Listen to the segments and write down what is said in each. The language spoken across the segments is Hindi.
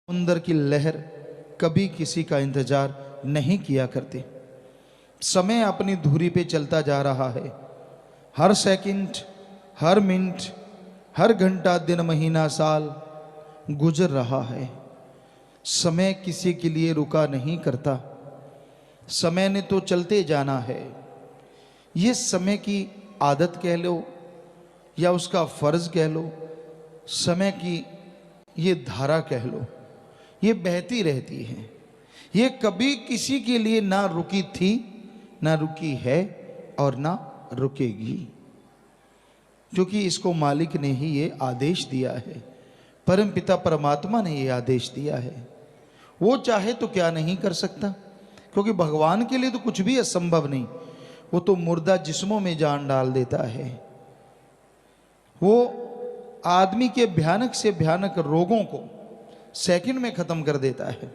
समुंदर की लहर कभी किसी का इंतजार नहीं किया करती। समय अपनी धुरी पे चलता जा रहा है। हर सेकंड, हर मिनट, हर घंटा, दिन, महीना, साल गुजर रहा है। समय किसी के लिए रुका नहीं करता। समय ने तो चलते जाना है। ये समय की आदत कह लो या उसका फर्ज कह लो, समय की ये धारा कह लो, ये बहती रहती है। ये कभी किसी के लिए ना रुकी थी, ना रुकी है और ना रुकेगी, क्योंकि इसको मालिक ने ही ये आदेश दिया है। परम पिता परमात्मा ने ये आदेश दिया है। वो चाहे तो क्या नहीं कर सकता, क्योंकि भगवान के लिए तो कुछ भी असंभव नहीं। वो तो मुर्दा जिस्मों में जान डाल देता है। वो आदमी के भयानक से भयानक रोगों को सेकंड में खत्म कर देता है।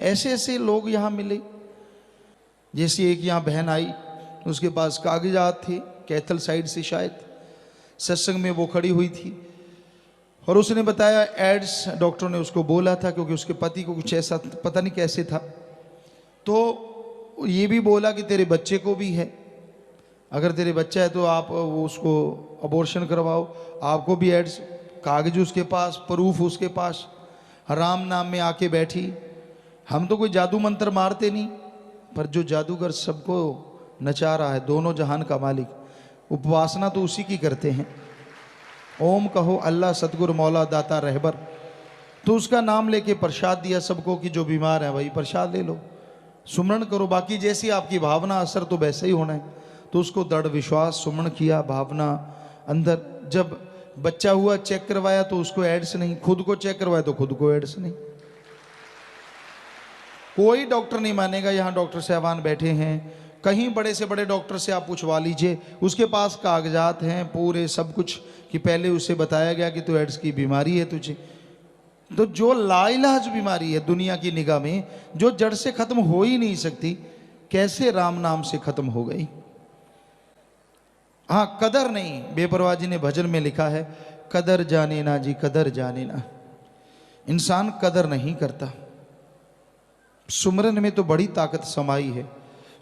ऐसे ऐसे लोग यहाँ मिले। जैसे एक यहाँ बहन आई, उसके पास कागजात थे, कैथल साइड से शायद, सत्संग में वो खड़ी हुई थी और उसने बताया एड्स डॉक्टर ने उसको बोला था, क्योंकि उसके पति को कुछ ऐसा पता नहीं कैसे था। तो ये भी बोला कि तेरे बच्चे को भी है, अगर तेरे बच्चा है तो आप वो उसको अबॉर्शन करवाओ। आपको भी एड्स, कागज उसके पास, प्रूफ उसके पास, राम नाम में आके बैठी। हम तो कोई जादू मंत्र मारते नहीं, पर जो जादूगर सबको नचा रहा है, दोनों जहान का मालिक, उपासना तो उसी की करते हैं। ओम कहो अल्लाह सतगुरु मौला दाता रहबर, तो उसका नाम लेके प्रसाद दिया सबको कि जो बीमार है वही प्रसाद ले लो, सुमरण करो। बाकी जैसी आपकी भावना, असर तो वैसे ही होना है। तो उसको दृढ़ विश्वास, सुमरण किया, भावना अंदर। जब बच्चा हुआ, चेक करवाया तो उसको एड्स नहीं, खुद को चेक करवाया तो खुद को एड्स नहीं। कोई डॉक्टर नहीं मानेगा। यहाँ डॉक्टर साहबान बैठे हैं, कहीं बड़े से बड़े डॉक्टर से आप पूछवा लीजिए, उसके पास कागजात हैं पूरे सब कुछ, कि पहले उसे बताया गया कि तो एड्स की बीमारी है तुझे। तो जो लाइलाज बीमारी है दुनिया की निगाह में, जो जड़ से खत्म हो ही नहीं सकती, कैसे राम नाम से खत्म हो गई। हाँ, कदर नहीं। बेपरवाह जी ने भजन में लिखा है, कदर जाने ना जी, कदर जाने ना। इंसान कदर नहीं करता। सुमरन में तो बड़ी ताकत समाई है,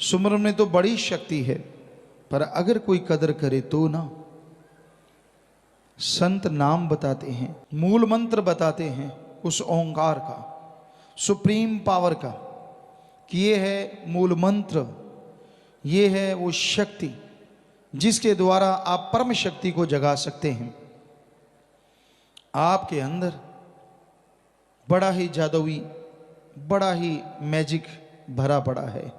सुमरन में तो बड़ी शक्ति है, पर अगर कोई कदर करे तो ना। संत नाम बताते हैं, मूल मंत्र बताते हैं उस ओंकार का, सुप्रीम पावर का, कि ये है मूल मंत्र, ये है वो शक्ति जिसके द्वारा आप परम शक्ति को जगा सकते हैं। आपके अंदर बड़ा ही जादुई, बड़ा ही मैजिक भरा पड़ा है।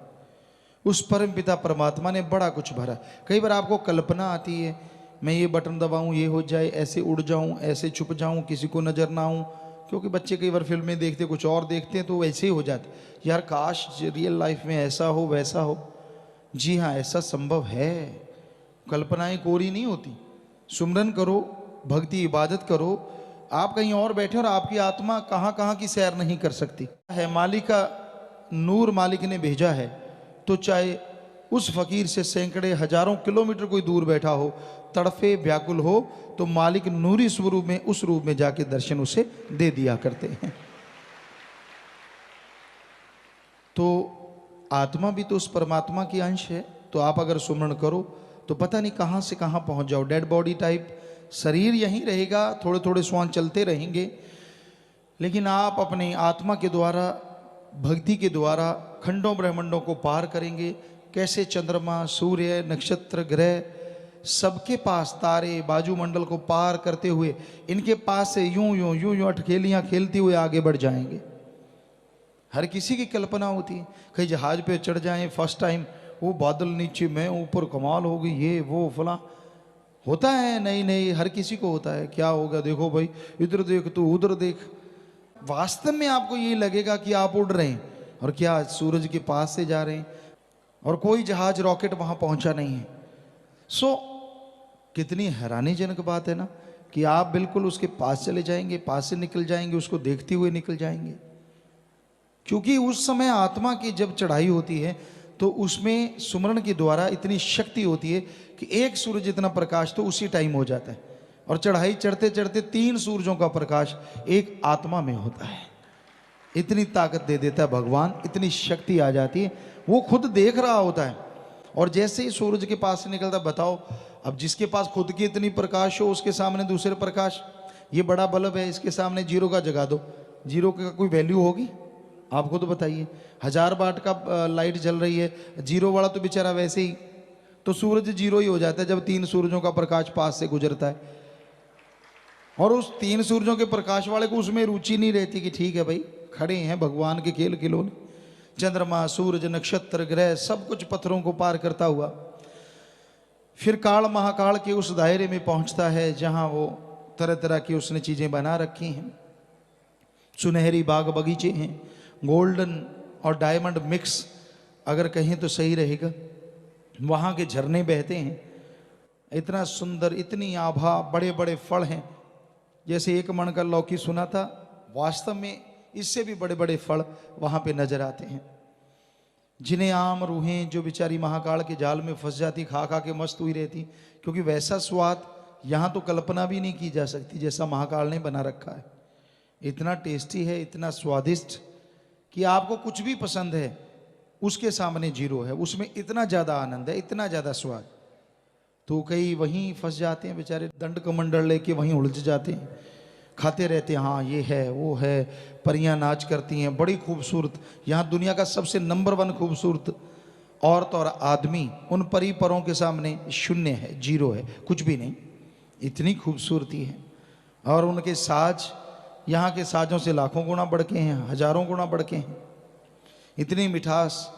उस परम पिता परमात्मा ने बड़ा कुछ भरा। कई बार आपको कल्पना आती है, मैं ये बटन दबाऊं ये हो जाए, ऐसे उड़ जाऊं, ऐसे छुप जाऊं, किसी को नजर ना आऊं। क्योंकि बच्चे कई बार फिल्में देखते कुछ और देखते हैं तो वैसे ही हो जाते। यार काश रियल लाइफ में ऐसा हो वैसा हो। जी हाँ, ऐसा संभव है। कल्पनाएं कोरी नहीं होती। सुमरन करो, भक्ति इबादत करो। आप कहीं और बैठे और आपकी आत्मा कहाँ कहाँ की सैर नहीं कर सकती है। मालिक का नूर मालिक ने भेजा है, तो चाहे उस फकीर से सैकड़े हजारों किलोमीटर कोई दूर बैठा हो, तड़फे व्याकुल हो, तो मालिक नूरी स्वरूप में, उस रूप में जाके दर्शन उसे दे दिया करते हैं। तो आत्मा भी तो उस परमात्मा की अंश है। तो आप अगर सुमरण करो तो पता नहीं कहाँ से कहाँ पहुँच जाओ। डेड बॉडी टाइप शरीर यहीं रहेगा, थोड़े थोड़े श्वास चलते रहेंगे, लेकिन आप अपनी आत्मा के द्वारा, भक्ति के द्वारा खंडों ब्रह्मांडों को पार करेंगे। कैसे चंद्रमा, सूर्य, नक्षत्र, ग्रह, सबके पास तारे, बाजुमंडल को पार करते हुए इनके पास से यूं यूं यूं यूं अटखेलियां खेलते हुए आगे बढ़ जाएंगे। हर किसी की कल्पना होती है, कहीं जहाज पे चढ़ जाएं फर्स्ट टाइम, वो बादल नीचे, मैं ऊपर, कमाल होगी, ये वो फला होता है। नहीं नहीं, हर किसी को होता है। क्या होगा, देखो भाई, इधर देख तू उधर देख। वास्तव में आपको ये लगेगा कि आप उड़ रहे हैं, और क्या सूरज के पास से जा रहे हैं, और कोई जहाज रॉकेट वहां पहुंचा नहीं है। सो कितनी हैरानीजनक बात है ना, कि आप बिल्कुल उसके पास चले जाएंगे, पास से निकल जाएंगे, उसको देखते हुए निकल जाएंगे। क्योंकि उस समय आत्मा की जब चढ़ाई होती है तो उसमें सुमरण के द्वारा इतनी शक्ति होती है कि एक सूरज जितना प्रकाश तो उसी टाइम हो जाता है, और चढ़ाई चढ़ते चढ़ते 3 सूरजों का प्रकाश एक आत्मा में होता है। इतनी ताकत दे देता है भगवान, इतनी शक्ति आ जाती है, वो खुद देख रहा होता है। और जैसे ही सूरज के पास से निकलता, बताओ अब जिसके पास खुद की इतनी प्रकाश हो उसके सामने दूसरे प्रकाश, ये बड़ा बल्ब है, इसके सामने जीरो का जगा दो, जीरो का कोई वैल्यू होगी? आप खुद बताइए। 1000 वाट का लाइट जल रही है, जीरो वाला तो बेचारा वैसे ही, तो सूरज जीरो ही हो जाता है जब 3 सूरजों का प्रकाश पास से गुजरता है। और उस 3 सूरजों के प्रकाश वाले को उसमें रुचि नहीं रहती कि ठीक है भाई खड़े हैं भगवान के खेल खिलौने, चंद्रमा सूरज नक्षत्र ग्रह सब कुछ पत्थरों को पार करता हुआ फिर काल महाकाल के उस दायरे में पहुंचता है जहां वो तरह तरह की उसने चीजें बना रखी हैं। सुनहरी बाग बगीचे हैं, गोल्डन और डायमंड मिक्स अगर कहें तो सही रहेगा। वहाँ के झरने बहते हैं, इतना सुंदर, इतनी आभा, बड़े बड़े फल हैं। जैसे 1 मन का लौकी सुना था, वास्तव में इससे भी बड़े बड़े फल वहाँ पे नजर आते हैं। जिन्हें आम रूहें जो बेचारी महाकाल के जाल में फंस जाती, खा खा के मस्त हुई रहती, क्योंकि वैसा स्वाद यहाँ तो कल्पना भी नहीं की जा सकती जैसा महाकाल ने बना रखा है। इतना टेस्टी है, इतना स्वादिष्ट कि आपको कुछ भी पसंद है उसके सामने जीरो है, उसमें इतना ज़्यादा आनंद है, इतना ज़्यादा स्वाद। तो कई वहीं फंस जाते हैं बेचारे, दंड कमंडल लेके वहीं उलझ जाते हैं, खाते रहते हैं, हाँ ये है वो है, परियां नाच करती हैं, बड़ी खूबसूरत, यहाँ दुनिया का सबसे नंबर 1 खूबसूरत औरत और आदमी उन परी परों के सामने शून्य है, जीरो है, कुछ भी नहीं, इतनी खूबसूरती है। और उनके साज यहाँ के साजों से लाखों गुना बढ़ के हैं, हजारों गुना बढ़ के हैं। इतनी मिठास,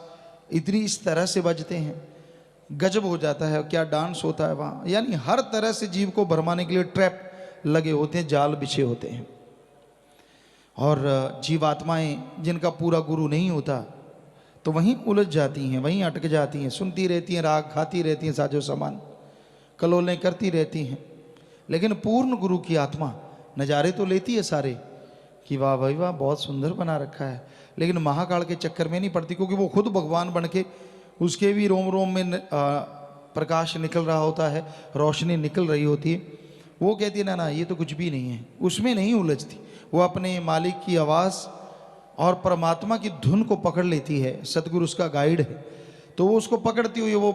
इतनी इस तरह से बजते हैं, गजब हो जाता है। क्या डांस होता है वहाँ, यानी हर तरह से जीव को भरमाने के लिए ट्रैप लगे होते हैं, जाल बिछे होते हैं। और जीवात्माएं जिनका पूरा गुरु नहीं होता तो वहीं उलझ जाती हैं, वहीं अटक जाती हैं, सुनती रहती हैं राग, खाती रहती हैं साजो सामान, कलोलें करती रहती हैं। लेकिन पूर्ण गुरु की आत्मा नज़ारे तो लेती है सारे कि वाह भाई वाह बहुत सुंदर बना रखा है, लेकिन महाकाल के चक्कर में नहीं पड़ती, क्योंकि वो खुद भगवान बन के उसके भी रोम रोम में प्रकाश निकल रहा होता है, रोशनी निकल रही होती है। वो कहती है ना ना ये तो कुछ भी नहीं है, उसमें नहीं उलझती। वो अपने मालिक की आवाज़ और परमात्मा की धुन को पकड़ लेती है, सतगुरु उसका गाइड है, तो वो उसको पकड़ती हुई वो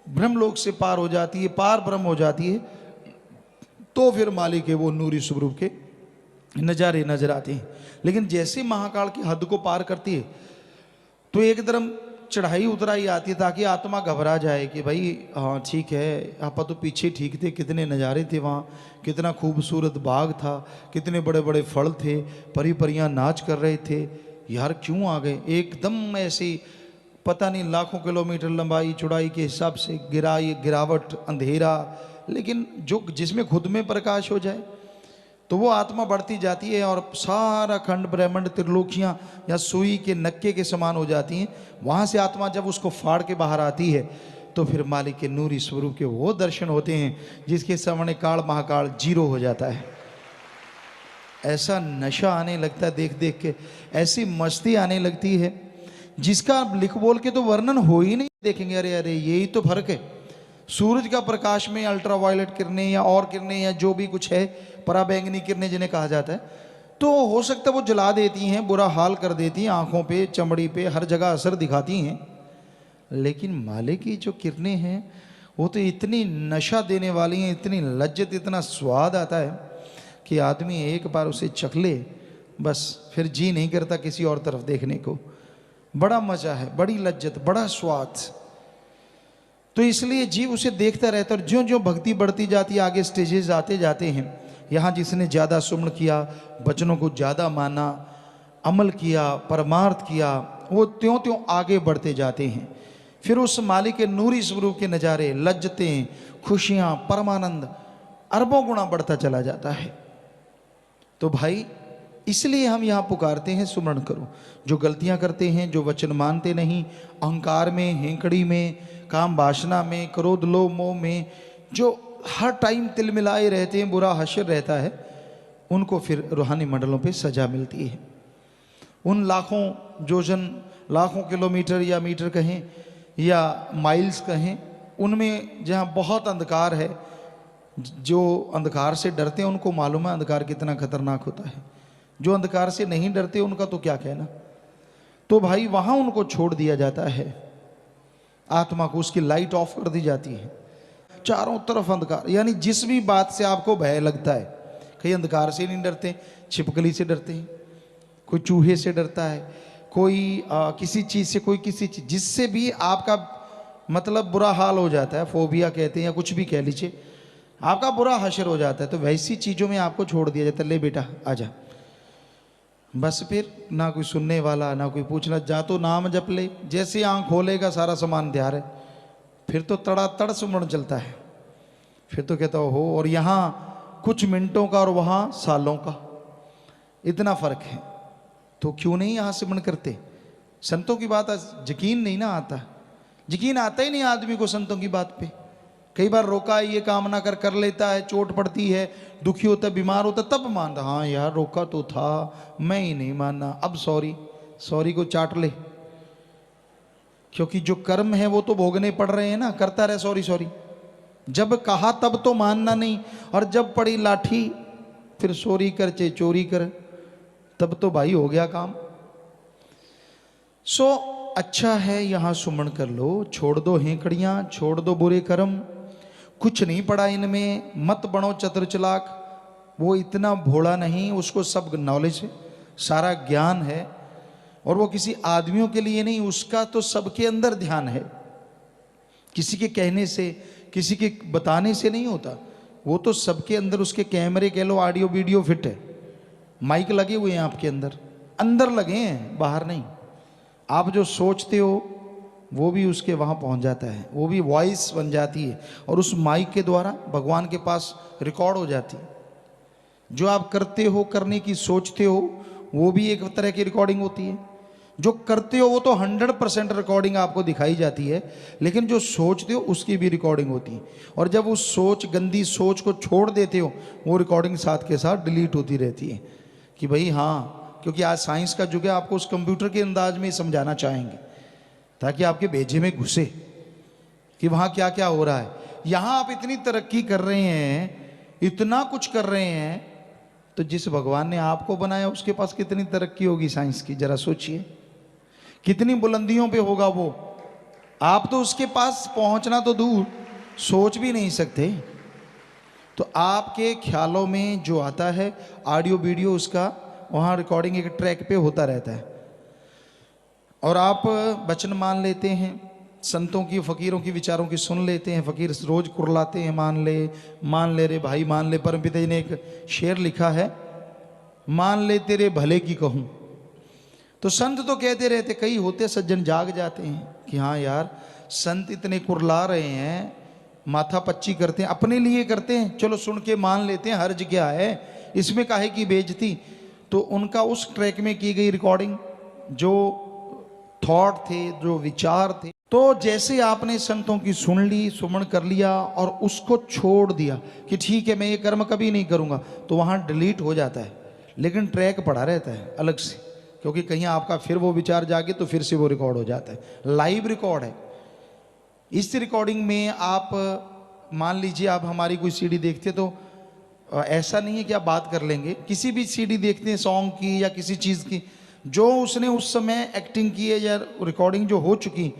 ब्रह्मलोक से पार हो जाती है, पार ब्रह्म हो जाती है। तो फिर मालिक के वो नूरी स्वरूप के नज़ारे नजर आते हैं। लेकिन जैसे महाकाल की हद को पार करती है तो एकदम चढ़ाई उतराई आती है, ताकि आत्मा घबरा जाए कि भाई हाँ ठीक है, आप तो पीछे ठीक थे, कितने नज़ारे थे वहाँ, कितना खूबसूरत बाग था, कितने बड़े बड़े फल थे, परी परियां नाच कर रहे थे, यार क्यों आ गए एकदम ऐसी, पता नहीं लाखों किलोमीटर लंबाई चौड़ाई के हिसाब से गिरावट, अंधेरा, लेकिन जो जिसमें खुद में प्रकाश हो जाए तो वो आत्मा बढ़ती जाती है और सारा खंड ब्रह्मांड त्रिलोकियाँ या सुई के नक्के के समान हो जाती हैं। वहाँ से आत्मा जब उसको फाड़ के बाहर आती है तो फिर मालिक के नूरी स्वरूप के वो दर्शन होते हैं जिसके सामने काल महाकाल जीरो हो जाता है। ऐसा नशा आने लगता है देख देख के, ऐसी मस्ती आने लगती है जिसका लिख बोल के तो वर्णन हो ही नहीं। देखेंगे अरे अरे यही तो फर्क है, सूरज का प्रकाश में अल्ट्रा वायलेट किरणें या और किरणें या जो भी कुछ है, पराबैंगनी किरणें जिन्हें कहा जाता है, तो हो सकता है वो जला देती हैं, बुरा हाल कर देती हैं, आंखों पे, चमड़ी पे, हर जगह असर दिखाती हैं। लेकिन मालिक की जो किरणें हैं वो तो इतनी नशा देने वाली हैं, इतनी लज्जत, इतना स्वाद आता है कि आदमी एक बार उसे चख ले बस फिर जी नहीं करता किसी और तरफ देखने को। बड़ा मजा है, बड़ी लज्जत, बड़ा स्वाद। तो इसलिए जीव उसे देखता रहता है। और ज्यों ज्यों भक्ति बढ़ती जाती है, आगे स्टेजेस आते जाते हैं, यहाँ जिसने ज़्यादा सुमन किया, वचनों को ज़्यादा माना, अमल किया, परमार्थ किया, वो त्यों त्यों आगे बढ़ते जाते हैं। फिर उस मालिक के नूरी स्वरूप के नज़ारे, लज्जतें, खुशियाँ, परमानंद अरबों गुना बढ़ता चला जाता है। तो भाई इसलिए हम यहाँ पुकारते हैं सुमरण करो। जो गलतियाँ करते हैं, जो वचन मानते नहीं, अहंकार में, हेंकड़ी में, काम वासना में, क्रोध लोभ मोह में, जो हर टाइम तिल मिलाए रहते हैं, बुरा हश्र रहता है, उनको फिर रूहानी मंडलों पे सजा मिलती है। उन लाखों जोजन, लाखों किलोमीटर या मीटर कहें या माइल्स कहें, उनमें जहाँ बहुत अंधकार है, जो अंधकार से डरते हैं उनको मालूम है अंधकार कितना खतरनाक होता है। जो अंधकार से नहीं डरते उनका तो क्या कहना। तो भाई वहां उनको छोड़ दिया जाता है, आत्मा को उसकी लाइट ऑफ कर दी जाती है। चारों तरफ अंधकार, यानी जिस भी बात से आपको भय लगता है, कहीं अंधकार से नहीं डरते, छिपकली से डरते हैं, कोई चूहे से डरता है, कोई किसी चीज़ से, कोई किसी चीज़ जिससे भी आपका मतलब बुरा हाल हो जाता है, फोबिया कहते हैं या कुछ भी कह लीजिए, आपका बुरा हशर हो जाता है, तो वैसी चीज़ों में आपको छोड़ दिया जाता है, ले बेटा आजा। बस फिर ना कोई सुनने वाला, ना कोई पूछना, जा तो नाम जप ले, जैसे आँख खोलेगा सारा सामान तैयार है, फिर तो तड़ातड़ सुमरण चलता है। फिर तो कहता हो, और यहाँ कुछ मिनटों का और वहाँ सालों का इतना फर्क है, तो क्यों नहीं यहाँ सिमरण करते। संतों की बात यकीन नहीं ना आता, यकीन आता ही नहीं आदमी को संतों की बात पे। कई बार रोका ये काम ना कर लेता है, चोट पड़ती है, दुखी होता है, बीमार होता है, तब मानता, हाँ यार रोका तो था, मैं ही नहीं मानना, अब सॉरी को चाट ले, क्योंकि जो कर्म है वो तो भोगने पड़ रहे हैं ना, करता रहे सॉरी। जब कहा तब तो मानना नहीं, और जब पड़ी लाठी फिर सॉरी कर चाहे चोरी कर, तब तो भाई हो गया काम। सो अच्छा है यहाँ सुमन कर लो, छोड़ दो हेकड़ियाँ, छोड़ दो बुरे कर्म, कुछ नहीं पड़ा इनमें, मत बनो चतुर चालाक। वो इतना भोला नहीं, उसको सब नॉलेज है, सारा ज्ञान है, और वो किसी आदमियों के लिए नहीं, उसका तो सबके अंदर ध्यान है, किसी के कहने से, किसी के बताने से नहीं होता, वो तो सबके अंदर, उसके कैमरे कह लो, ऑडियो वीडियो फिट है, माइक लगे हुए हैं आपके अंदर लगे हैं, बाहर नहीं। आप जो सोचते हो वो भी उसके वहाँ पहुँच जाता है, वो भी वॉइस बन जाती है, और उस माइक के द्वारा भगवान के पास रिकॉर्ड हो जाती है। जो आप करते हो, करने की सोचते हो, वो भी एक तरह की रिकॉर्डिंग होती है। जो करते हो वो तो 100% रिकॉर्डिंग आपको दिखाई जाती है, लेकिन जो सोचते हो उसकी भी रिकॉर्डिंग होती है। और जब उस गंदी सोच को छोड़ देते हो, वो रिकॉर्डिंग साथ के साथ डिलीट होती रहती है कि भाई हाँ, क्योंकि आज साइंस का युग है, आपको उस कंप्यूटर के अंदाज में समझाना चाहेंगे ताकि आपके भेजे में घुसे कि वहाँ क्या क्या हो रहा है। यहाँ आप इतनी तरक्की कर रहे हैं, इतना कुछ कर रहे हैं, तो जिस भगवान ने आपको बनाया उसके पास कितनी तरक्की होगी साइंस की, जरा सोचिए, कितनी बुलंदियों पे होगा वो। आप तो उसके पास पहुंचना तो दूर, सोच भी नहीं सकते। तो आपके ख्यालों में जो आता है ऑडियो वीडियो, उसका वहाँ रिकॉर्डिंग एक ट्रैक पे होता रहता है, और आप वचन मान लेते हैं, संतों की, फकीरों की विचारों की सुन लेते हैं। फकीर रोज कुरलाते हैं, मान ले रे भाई मान ले। परमपिता जी ने एक शेर लिखा है, मान ले तेरे भले की कहूँ। तो संत तो कहते रहते, कई होते सज्जन जाग जाते हैं कि हाँ यार संत इतने कुरला रहे हैं, माथा पच्ची करते हैं, अपने लिए करते हैं, चलो सुन के मान लेते हैं, हर्ज क्या है इसमें, काहे की बेइज्जती। तो उनका उस ट्रैक में की गई रिकॉर्डिंग, जो थॉट थे, जो विचार थे, तो जैसे आपने संतों की सुन ली, सुमन कर लिया और उसको छोड़ दिया कि ठीक है मैं ये कर्म कभी नहीं करूँगा, तो वहाँ डिलीट हो जाता है, लेकिन ट्रैक पड़ा रहता है अलग से, क्योंकि कहीं आपका फिर वो विचार जागे तो फिर से वो रिकॉर्ड हो जाता है, लाइव रिकॉर्ड है। इस रिकॉर्डिंग में आप मान लीजिए आप हमारी कोई सीडी देखते, तो ऐसा नहीं है कि आप बात कर लेंगे, किसी भी सीडी देखते हैं सॉन्ग की या किसी चीज़ की, जो उसने उस समय एक्टिंग की है या रिकॉर्डिंग जो हो चुकी,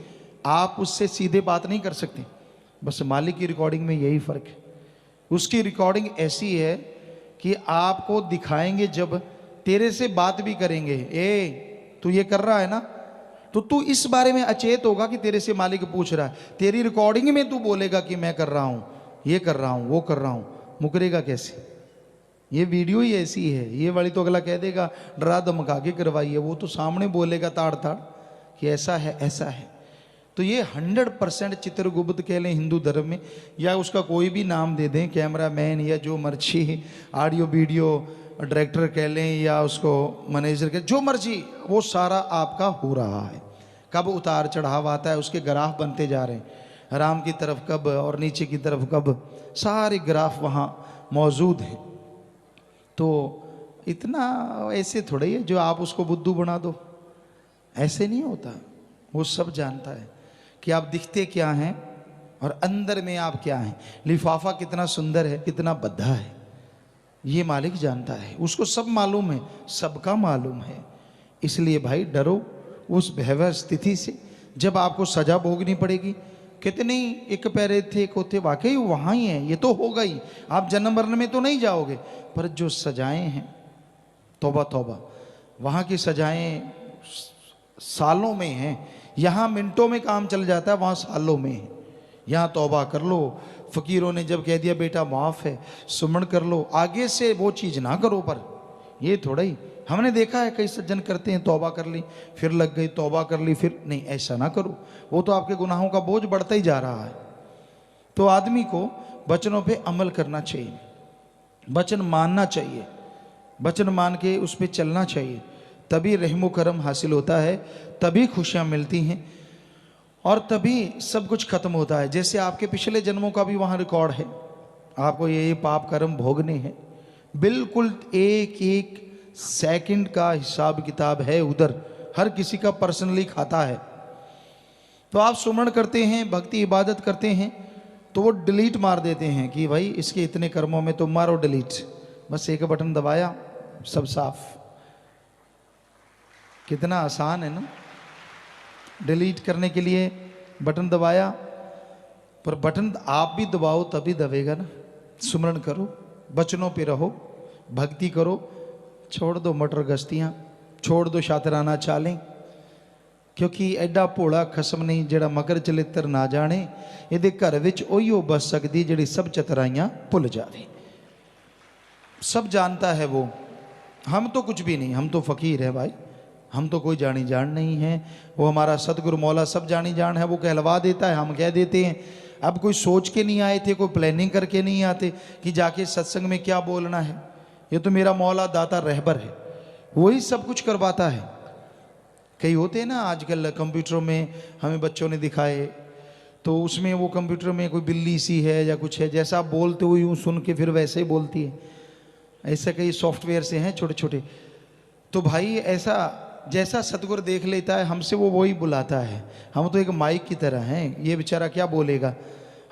आप उससे सीधे बात नहीं कर सकते। बस मालिक की रिकॉर्डिंग में यही फ़र्क है, उसकी रिकॉर्डिंग ऐसी है कि आपको दिखाएंगे, जब तेरे से बात भी करेंगे, ए तू ये कर रहा है ना, तो तू इस बारे में अचेत होगा कि तेरे से मालिक पूछ रहा है, तेरी रिकॉर्डिंग में तू बोलेगा कि मैं कर रहा हूँ, ये कर रहा हूँ, वो कर रहा हूँ, मुकरेगा कैसे। ये वीडियो ही ऐसी है, ये वाली तो अगला कह देगा डरा धमका के करवाई है, वो तो सामने बोलेगा ताड़ ताड़ कि ऐसा है ऐसा है। तो ये 100% चित्रगुप्त कह लें हिंदू धर्म में, या उसका कोई भी नाम दे दें, कैमरा मैन या जो मर्जी, ऑडियो वीडियो डायरेक्टर कह लें या उसको मैनेजर कह, जो मर्जी, वो सारा आपका हो रहा है। कब उतार चढ़ाव आता है उसके ग्राफ बनते जा रहे हैं, राम की तरफ कब और नीचे की तरफ कब, सारे ग्राफ वहाँ मौजूद हैं। तो इतना ऐसे थोड़ा ही है जो आप उसको बुद्धू बना दो, ऐसे नहीं होता। वो सब जानता है कि आप दिखते क्या हैं और अंदर में आप क्या हैं। लिफाफा कितना सुंदर है, कितना बद्धा है, ये मालिक जानता है, उसको सब मालूम है, सबका मालूम है। इसलिए भाई डरो उस भयावह स्थिति से जब आपको सजा भोगनी पड़ेगी। कितने एक पैरे थे कोते, वाकई वहाँ ही है, ये तो होगा ही, आप जन्म मरण में तो नहीं जाओगे, पर जो सजाएं हैं, तौबा तौबा, वहाँ की सजाएं सालों में हैं। यहाँ मिनटों में काम चल जाता है, वहाँ सालों में है। यहाँ तौबा कर लो, फ़कीरों ने जब कह दिया बेटा माफ़ है, सुमन कर लो, आगे से वो चीज़ ना करो। पर ये थोड़ा ही, हमने देखा है कई सज्जन करते हैं, तौबा कर ली फिर लग गई, तौबा कर ली फिर नहीं, ऐसा ना करो, वो तो आपके गुनाहों का बोझ बढ़ता ही जा रहा है। तो आदमी को वचनों पे अमल करना चाहिए, वचन मानना चाहिए, वचन मान के उस पर चलना चाहिए, तभी रहमो करम हासिल होता है, तभी खुशियाँ मिलती हैं और तभी सब कुछ खत्म होता है। जैसे आपके पिछले जन्मों का भी वहाँ रिकॉर्ड है, आपको ये पाप कर्म भोगने हैं, बिल्कुल एक एक सेकंड का हिसाब किताब है उधर, हर किसी का पर्सनली खाता है। तो आप सुमरण करते हैं, भक्ति इबादत करते हैं, तो वो डिलीट मार देते हैं कि भाई इसके इतने कर्मों में तो मारो डिलीट, बस एक बटन दबाया सब साफ। कितना आसान है ना, डिलीट करने के लिए बटन दबाया, पर बटन आप भी दबाओ तभी दबेगा ना। सुमरण करो, वचनों पे रहो, भक्ति करो, छोड़ दो मटर गश्तियाँ, छोड़ दो शातराना चालें, क्योंकि एडा भोला खसम नहीं ਜਿਹੜਾ मगर चलित्र ना जाने, ਇਹਦੇ घर विच ओहियो बस सकती ਜਿਹੜੀ सब चतराइयाँ भुल जावे। सब जानता है वो, हम तो कुछ भी नहीं, हम तो फ़कीर है भाई, हम तो कोई जानी जान नहीं है। वो हमारा सतगुरु मौला सब जानी जान है, वो कहलवा देता है, हम कह देते हैं। अब कोई सोच के नहीं आए थे, कोई प्लानिंग करके नहीं आते कि जाके सत्संग में क्या बोलना है। ये तो मेरा मौला दाता रहबर है, वही सब कुछ करवाता है। कई होते हैं ना आजकल कंप्यूटरों में, हमें बच्चों ने दिखाए, तो उसमें वो कंप्यूटर में कोई बिल्ली सी है या कुछ है, जैसा आप बोलते हो यूँ सुन के फिर वैसे ही बोलती है। ऐसे कई सॉफ्टवेयर से हैं छोटे छोटे। तो भाई ऐसा जैसा सतगुरु देख लेता है हमसे, वो वही बुलाता है। हम तो एक माइक की तरह हैं, ये बेचारा क्या बोलेगा,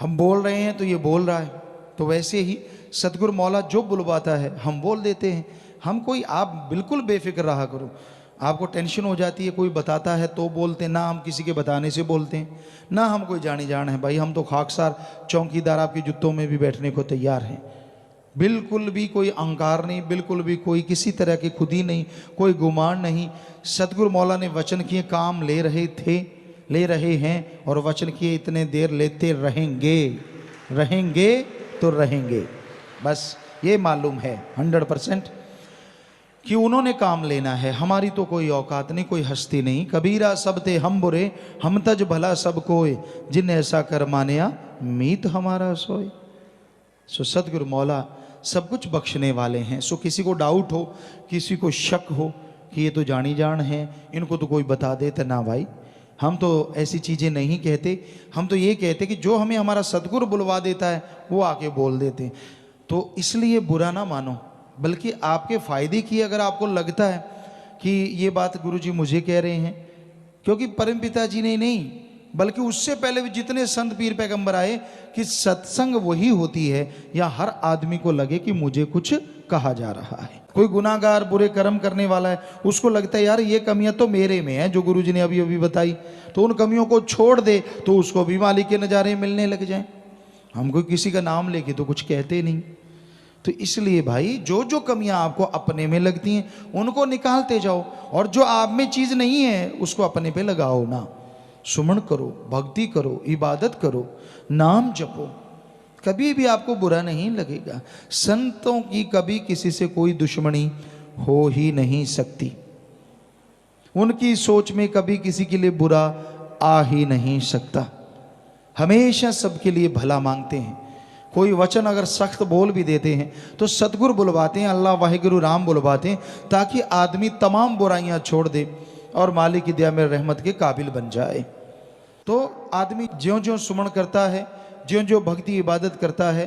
हम बोल रहे हैं तो ये बोल रहा है। तो वैसे ही सतगुरु मौला जो बुलवाता है हम बोल देते हैं। हम कोई, आप बिल्कुल बेफिक्र रहा करो, आपको टेंशन हो जाती है कोई बताता है तो बोलते हैं, ना हम किसी के बताने से बोलते हैं, ना हम कोई जानी जान है भाई। हम तो खाकसार चौकीदार आपके जूतों में भी बैठने को तैयार हैं। बिल्कुल भी कोई अहंकार नहीं, बिल्कुल भी कोई किसी तरह की खुदी नहीं, कोई गुमान नहीं। सतगुरु मौला ने वचन किए, काम ले रहे थे, ले रहे हैं, और वचन किए इतने देर लेते रहेंगे, रहेंगे तो रहेंगे। बस ये मालूम है 100% कि उन्होंने काम लेना है। हमारी तो कोई औकात नहीं, कोई हस्ती नहीं। कबीरा सब ते हम बुरे, हम तज भला सब कोय, जिन ऐसा कर मानिया मीत हमारा सोए। सो सतगुरु मौला सब कुछ बख्शने वाले हैं। सो किसी को डाउट हो, किसी को शक हो कि ये तो जानी जान है, इनको तो कोई बता दे, तो ना भाई, हम तो ऐसी चीज़ें नहीं कहते। हम तो ये कहते कि जो हमें हमारा सतगुरु बुलवा देता है वो आके बोल देते हैं। तो इसलिए बुरा ना मानो, बल्कि आपके फ़ायदे की अगर आपको लगता है कि ये बात गुरुजी मुझे कह रहे हैं, क्योंकि परमपिता जी ने नहीं बल्कि उससे पहले भी जितने संत पीर पैगंबर आए कि सत्संग वही होती है या हर आदमी को लगे कि मुझे कुछ कहा जा रहा है। कोई गुनाहगार बुरे कर्म करने वाला है, उसको लगता है यार ये कमियां तो मेरे में है जो गुरुजी ने अभी अभी बताई, तो उन कमियों को छोड़ दे तो उसको भी मालिक के नज़ारे मिलने लग जाए। हम कोई किसी का नाम लेके तो कुछ कहते नहीं। तो इसलिए भाई जो जो कमियां आपको अपने में लगती हैं उनको निकालते जाओ, और जो आप में चीज़ नहीं है उसको अपने पे लगाओ ना। सुमन करो, भक्ति करो, इबादत करो, नाम जपो, कभी भी आपको बुरा नहीं लगेगा। संतों की कभी किसी से कोई दुश्मनी हो ही नहीं सकती, उनकी सोच में कभी किसी के लिए बुरा आ ही नहीं सकता। हमेशा सबके लिए भला मांगते हैं। कोई वचन अगर सख्त बोल भी देते हैं तो सतगुरु बुलवाते हैं, अल्लाह वाहिगुरु राम बुलवाते हैं, ताकि आदमी तमाम बुराइयां छोड़ दे और मालिक की दया में रहमत के काबिल बन जाए। तो आदमी ज्यों ज्यों सुमन करता है, ज्यों ज्यों भक्ति इबादत करता है,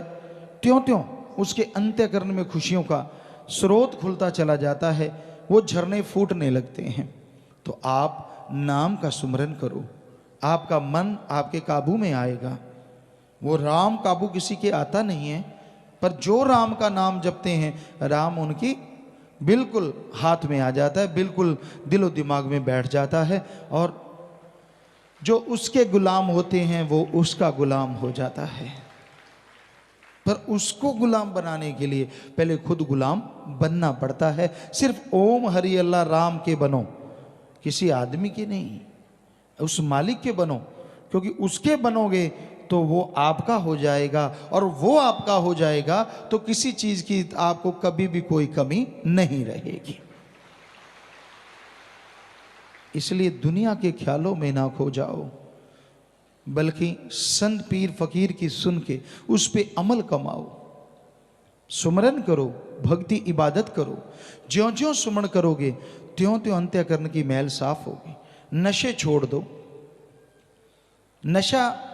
त्यों त्यों उसके अंतःकरण में खुशियों का स्रोत खुलता चला जाता है, वो झरने फूटने लगते हैं। तो आप नाम का सुमरन करो, आपका मन आपके काबू में आएगा। वो राम काबू किसी के आता नहीं है, पर जो राम का नाम जपते हैं राम उनकी बिल्कुल हाथ में आ जाता है, बिल्कुल दिलो दिमाग में बैठ जाता है, और जो उसके गुलाम होते हैं वो उसका गुलाम हो जाता है। पर उसको गुलाम बनाने के लिए पहले खुद गुलाम बनना पड़ता है। सिर्फ ओम हरि अल्लाह राम के बनो, किसी आदमी के नहीं, उस मालिक के बनो, क्योंकि उसके बनोगे तो वो आपका हो जाएगा, और वो आपका हो जाएगा तो किसी चीज की आपको कभी भी कोई कमी नहीं रहेगी। इसलिए दुनिया के ख्यालों में ना खो जाओ, बल्कि संत पीर फकीर की सुन के उस पे अमल कमाओ, सुमरन करो, भक्ति इबादत करो। ज्यों ज्यों सुमरण करोगे त्यों त्यों अंतःकरण की मैल साफ होगी। नशे छोड़ दो। नशा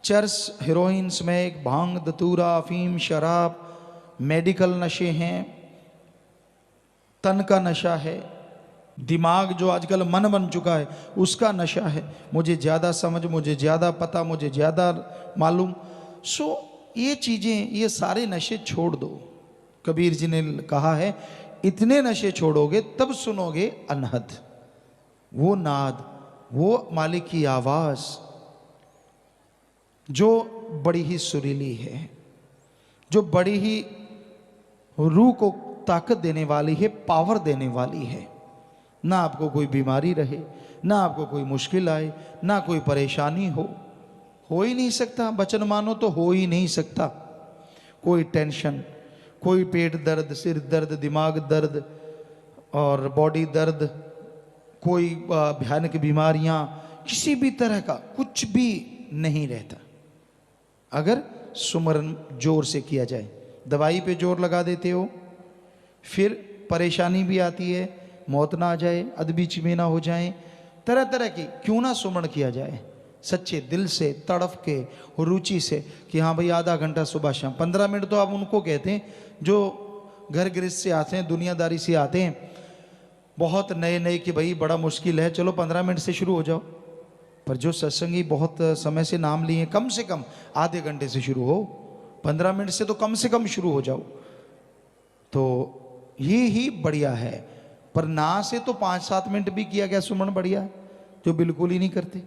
चरस, हेरोइन, स्मैक, भांग, दतूरा, अफीम, शराब, मेडिकल नशे हैं, तन का नशा है, दिमाग जो आजकल मन बन चुका है उसका नशा है। मुझे ज़्यादा समझ, मुझे ज़्यादा पता, मुझे ज़्यादा मालूम। सो ये चीज़ें, ये सारे नशे छोड़ दो। कबीर जी ने कहा है इतने नशे छोड़ोगे तब सुनोगे अनहद, वो नाद, वो मालिक की आवाज़ जो बड़ी ही सुरीली है, जो बड़ी ही रूह को ताकत देने वाली है, पावर देने वाली है। ना आपको कोई बीमारी रहे, ना आपको कोई मुश्किल आए, ना कोई परेशानी हो ही नहीं सकता। वचन मानो तो हो ही नहीं सकता। कोई टेंशन, कोई पेट दर्द, सिर दर्द, दिमाग दर्द और बॉडी दर्द, कोई भयानक बीमारियां, किसी भी तरह का कुछ भी नहीं रहता अगर सुमरन जोर से किया जाए। दवाई पे जोर लगा देते हो, फिर परेशानी भी आती है, मौत ना आ जाए, अदबीच में ना हो जाए, तरह तरह की। क्यों ना सुमरण किया जाए सच्चे दिल से, तड़फ के, रुचि से, कि हाँ भाई आधा घंटा सुबह शाम। 15 मिनट तो आप उनको कहते हैं जो घर गृहस्थ से आते हैं, दुनियादारी से आते हैं, बहुत नए नए कि भाई बड़ा मुश्किल है, चलो 15 मिनट से शुरू हो जाओ। पर जो सत्संगी बहुत समय से नाम लिए, कम से कम आधे घंटे से शुरू हो, 15 मिनट से तो कम से कम शुरू हो जाओ, तो ये ही बढ़िया है। पर ना से तो 5-7 मिनट भी किया गया सुमरण बढ़िया है, जो बिल्कुल ही नहीं करते।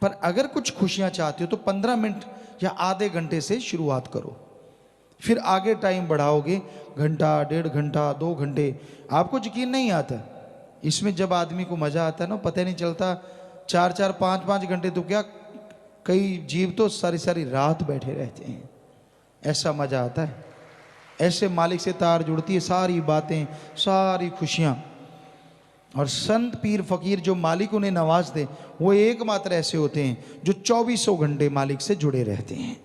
पर अगर कुछ खुशियां चाहते हो तो 15 मिनट या आधे घंटे से शुरुआत करो, फिर आगे टाइम बढ़ाओगे, घंटा, 1.5 घंटा, 2 घंटे, आपको यकीन नहीं आता। इसमें जब आदमी को मजा आता है ना, पता नहीं चलता, 4-4, 5-5 घंटे तो क्या, कई जीव तो सारी सारी रात बैठे रहते हैं। ऐसा मजा आता है, ऐसे मालिक से तार जुड़ती है, सारी बातें, सारी खुशियां। और संत पीर फकीर जो मालिक उन्हें नवाज दे, वो एकमात्र ऐसे होते हैं जो 2400 घंटे मालिक से जुड़े रहते हैं।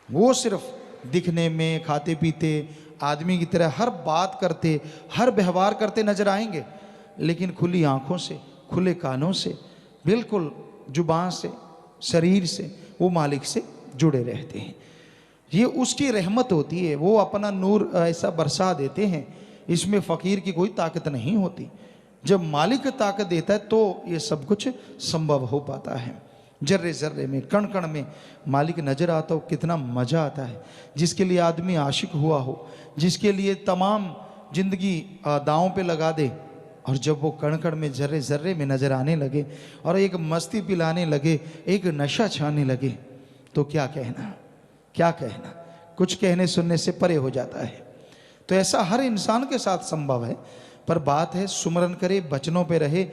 वो सिर्फ दिखने में, खाते पीते, आदमी की तरह हर बात करते, हर व्यवहार करते नजर आएंगे, लेकिन खुली आंखों से, खुले कानों से, बिल्कुल जुबान से, शरीर से वो मालिक से जुड़े रहते हैं। ये उसकी रहमत होती है, वो अपना नूर ऐसा बरसा देते हैं, इसमें फ़कीर की कोई ताकत नहीं होती। जब मालिक ताकत देता है तो ये सब कुछ संभव हो पाता है। जर्रे जर्रे में, कण कण में मालिक नजर आता हो, कितना मजा आता है। जिसके लिए आदमी आशिक हुआ हो, जिसके लिए तमाम जिंदगी दांव पे लगा दे, और जब वो कण कण में, जर्रे जर्रे में नजर आने लगे और एक मस्ती पिलाने लगे, एक नशा छाने लगे, तो क्या कहना, क्या कहना, कुछ कहने सुनने से परे हो जाता है। तो ऐसा हर इंसान के साथ संभव है। पर बात है सुमरन करे, बचनों पे रहे,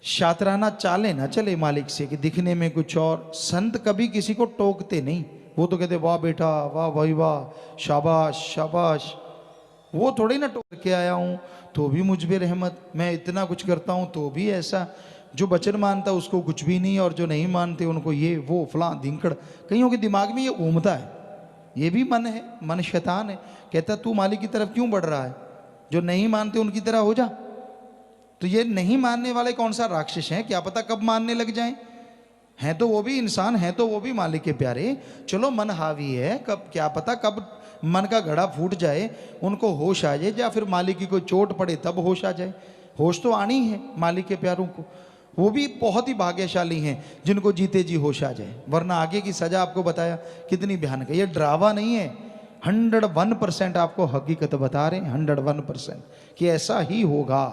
शातराना चाले ना चले मालिक से कि दिखने में कुछ और। संत कभी किसी को टोकते नहीं, वो तो कहते वाह बेटा, वाह भाई वाह, शाबाश शाबाश। वो थोड़ी ना टोक के आया हूँ तो भी मुझ पे रहमत, मैं इतना कुछ करता हूँ तो भी ऐसा। जो वचन मानता उसको कुछ भी नहीं, और जो नहीं मानते उनको ये वो फलां धिंकड़। कईयों के दिमाग में ये घूमता है, ये भी मन है, मन शैतान है, कहता तू मालिक की तरफ क्यों बढ़ रहा है, जो नहीं मानते उनकी तरह हो जा। तो ये नहीं मानने वाले कौन सा राक्षस हैं, क्या पता कब मानने लग जाएं। हैं तो वो भी इंसान, हैं तो वो भी मालिक के प्यारे। चलो मन हावी है, कब क्या पता कब मन का घड़ा फूट जाए, उनको होश आ जाए, या फिर मालिक की कोई चोट पड़े तब होश आ जाए। होश तो आनी है मालिक के प्यारों को, वो भी बहुत ही भाग्यशाली हैं जिनको जीते जी होश आ जाए, वरना आगे की सजा आपको बताया कितनी भयानक है। ये ड्रावा नहीं है, 101% आपको हकीकत बता रहे हैं, 101% कि ऐसा ही होगा।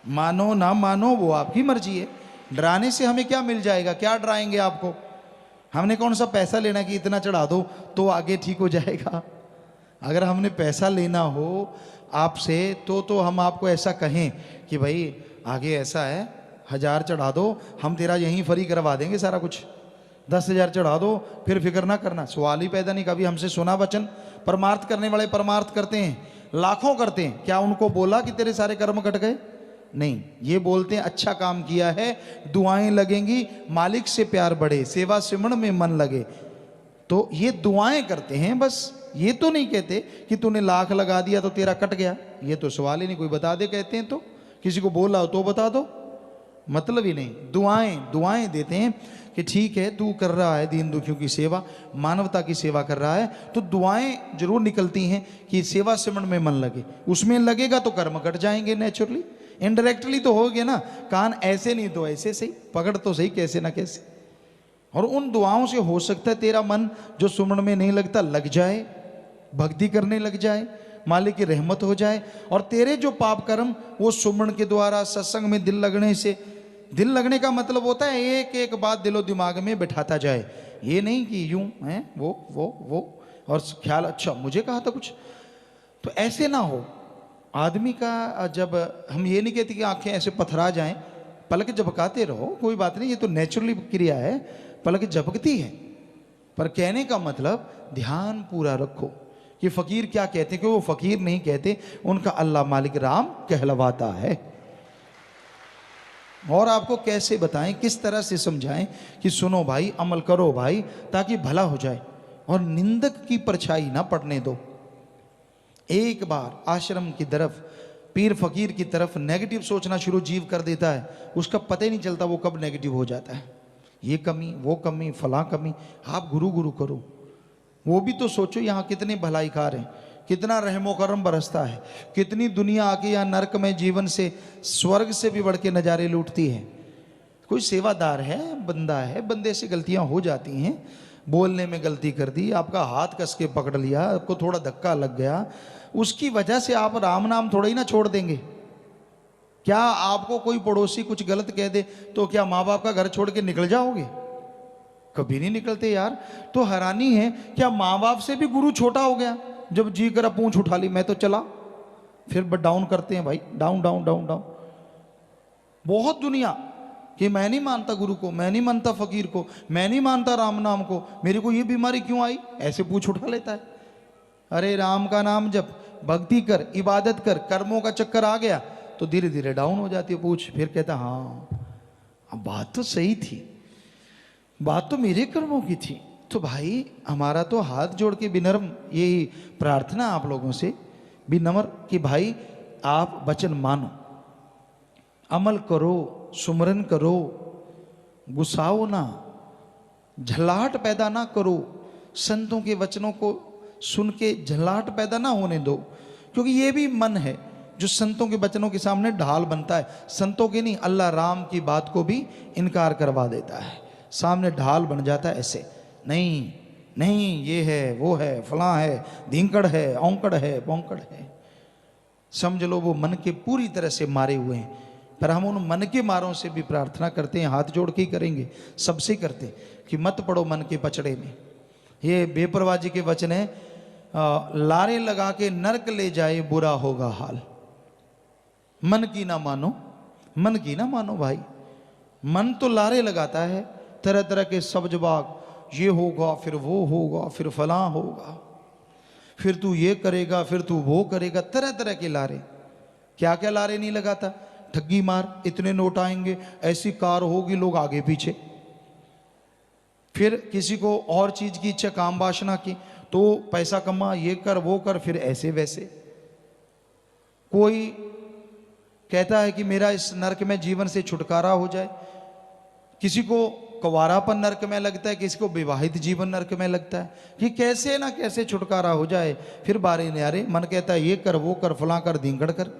मानो ना मानो वो आपकी मर्जी है। डराने से हमें क्या मिल जाएगा? क्या डराएंगे आपको? हमने कौन सा पैसा लेना कि इतना चढ़ा दो तो आगे ठीक हो जाएगा? अगर हमने पैसा लेना हो आपसे तो हम आपको ऐसा कहें कि भाई आगे ऐसा है, 1000 चढ़ा दो, हम तेरा यहीं फ्री करवा देंगे सारा कुछ। 10,000 चढ़ा दो, फिर फिक्र ना करना। सवाल ही पैदा नहीं। कभी हमसे सुना वचन? परमार्थ करने वाले परमार्थ करते हैं, लाखों करते हैं। क्या उनको बोला कि तेरे सारे कर्म कट गए? नहीं, ये बोलते हैं अच्छा काम किया है, दुआएं लगेंगी, मालिक से प्यार बढ़े, सेवा सिमरण में मन लगे। तो ये दुआएं करते हैं बस। ये तो नहीं कहते कि तूने लाख लगा दिया तो तेरा कट गया। ये तो सवाल ही नहीं। कोई बता दे कहते हैं तो, किसी को बोला हो तो बता दो, मतलब ही नहीं। दुआएं देते हैं कि ठीक है तू कर रहा है दीन दुखियों की सेवा, मानवता की सेवा कर रहा है, तो दुआएं जरूर निकलती हैं कि सेवा सिमरण में मन लगे। उसमें लगेगा तो कर्म कट जाएंगे नेचुरली। इनडायरेक्टली तो हो गया ना, कान ऐसे नहीं तो ऐसे सही, पकड़ तो सही कैसे ना कैसे। और उन दुआओं से हो सकता है तेरा मन जो सुमरण में नहीं लगता लग जाए, भक्ति करने लग जाए, मालिक की रहमत हो जाए, और तेरे जो पाप कर्म वो सुमरण के द्वारा, सत्संग में दिल लगने से। दिल लगने का मतलब होता है एक एक बात दिलो दिमाग में बैठाता जाए। ये नहीं कि यूं है वो और ख्याल अच्छा मुझे कहा था कुछ, तो ऐसे ना हो। आदमी का जब हम ये नहीं कहते कि आंखें ऐसे पथरा जाएं, पलक झपकाते रहो, कोई बात नहीं, ये तो नेचुरली क्रिया है, पलक झपकती है। पर कहने का मतलब ध्यान पूरा रखो कि फकीर क्या कहते हैं, कि वो फकीर नहीं कहते, उनका अल्लाह मालिक राम कहलवाता है। और आपको कैसे बताएं, किस तरह से समझाएं कि सुनो भाई, अमल करो भाई, ताकि भला हो जाए। और निंदक की परछाई ना पड़ने दो। एक बार आश्रम की तरफ, पीर फकीर की तरफ नेगेटिव सोचना शुरू जीव कर देता है, उसका पता ही नहीं चलता वो कब नेगेटिव हो जाता है। ये कमी, वो कमी, फला कमी। आप गुरु गुरु करो। वो भी तो सोचो यहाँ कितने भलाईकार हैं, कितना रहमो करम बरसता है, कितनी दुनिया आके यहाँ नरक में जीवन से स्वर्ग से भी बढ़ के नज़ारे लूटती है। कोई सेवादार है, बंदा है, बंदे से गलतियाँ हो जाती हैं, बोलने में गलती कर दी, आपका हाथ कस के पकड़ लिया, आपको थोड़ा धक्का लग गया, उसकी वजह से आप राम नाम थोड़ा ही ना छोड़ देंगे। क्या आपको कोई पड़ोसी कुछ गलत कह दे तो क्या माँ बाप का घर छोड़ के निकल जाओगे? कभी नहीं निकलते यार। तो हैरानी है, क्या माँ बाप से भी गुरु छोटा हो गया? जब जी करा पूंछ उठा ली मैं तो चला, फिर डाउन करते हैं भाई, डाउन डाउन डाउन डाउन। बहुत दुनिया कि मैं नहीं मानता गुरु को, मैं नहीं मानता फकीर को, मैं नहीं मानता राम नाम को, मेरे को ये बीमारी क्यों आई, ऐसे पूंछ उठा लेता है। अरे राम का नाम जप, भक्ति कर, इबादत कर, कर्मों का चक्कर आ गया तो धीरे धीरे डाउन हो जाती है पूछ। फिर कहता हाँ अब बात तो सही थी, बात तो मेरे कर्मों की थी। तो भाई हमारा तो हाथ जोड़ के विनम्र यही प्रार्थना आप लोगों से, विनम्र कि भाई आप वचन मानो, अमल करो, सुमरन करो, गुस्साओ ना, झल्लाहट पैदा ना करो। संतों के वचनों को सुन के झल्लाहट पैदा ना होने दो, क्योंकि ये भी मन है जो संतों के वचनों के सामने ढाल बनता है। संतों के नहीं, अल्लाह राम की बात को भी इनकार करवा देता है, सामने ढाल बन जाता है। ऐसे नहीं नहीं, ये है वो है फलां है, धींकड़ है, औंकड़ है, पौंकड़ है, समझ लो वो मन के पूरी तरह से मारे हुए हैं। पर हम उन मन के मारों से भी प्रार्थना करते हैं, हाथ जोड़ के ही करेंगे, सबसे करते कि मत पड़ो मन के पचड़े में। ये बेपरवाह जी के वचन है, लारे लगा के नरक ले जाए बुरा होगा हाल। मन की ना मानो, मन की ना मानो भाई। मन तो लारे लगाता है तरह तरह के सब जवाब, ये होगा फिर वो होगा फिर फलां होगा, फिर तू ये करेगा फिर तू वो करेगा, तरह तरह के लारे। क्या क्या लारे नहीं लगाता, ठगी मार, इतने नोट आएंगे, ऐसी कार होगी, लोग आगे पीछे। फिर किसी को और चीज की इच्छा, काम वासना की, तो पैसा कमा, ये कर वो कर, फिर ऐसे वैसे। कोई कहता है कि मेरा इस नरक में जीवन से छुटकारा हो जाए, किसी को कुंवारापन नरक में लगता है, किसी को विवाहित जीवन नरक में लगता है, कि कैसे ना कैसे छुटकारा हो जाए। फिर बारे न्यारे मन कहता है ये कर वो कर, फलां कर, धींगड़ कर,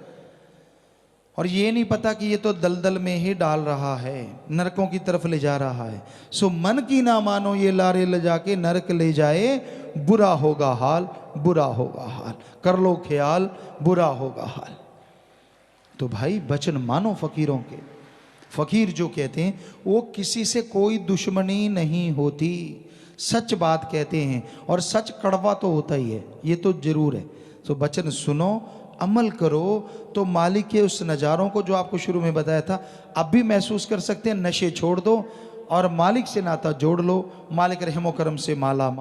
और ये नहीं पता कि ये तो दलदल में ही डाल रहा है, नरकों की तरफ ले जा रहा है। सो मन की ना मानो, ये लारे ले जाके नरक ले जाए बुरा होगा हाल। बुरा होगा हाल, कर लो ख्याल बुरा होगा हाल। तो भाई वचन मानो फकीरों के। फकीर जो कहते हैं वो किसी से कोई दुश्मनी नहीं होती, सच बात कहते हैं, और सच कड़वा तो होता ही है, ये तो जरूर है। तो वचन सुनो, अमल करो, तो मालिक के उस नज़ारों को जो आपको शुरू में बताया था अब भी महसूस कर सकते हैं। नशे छोड़ दो और मालिक से नाता जोड़ लो, मालिक रहमो करम से माला माल।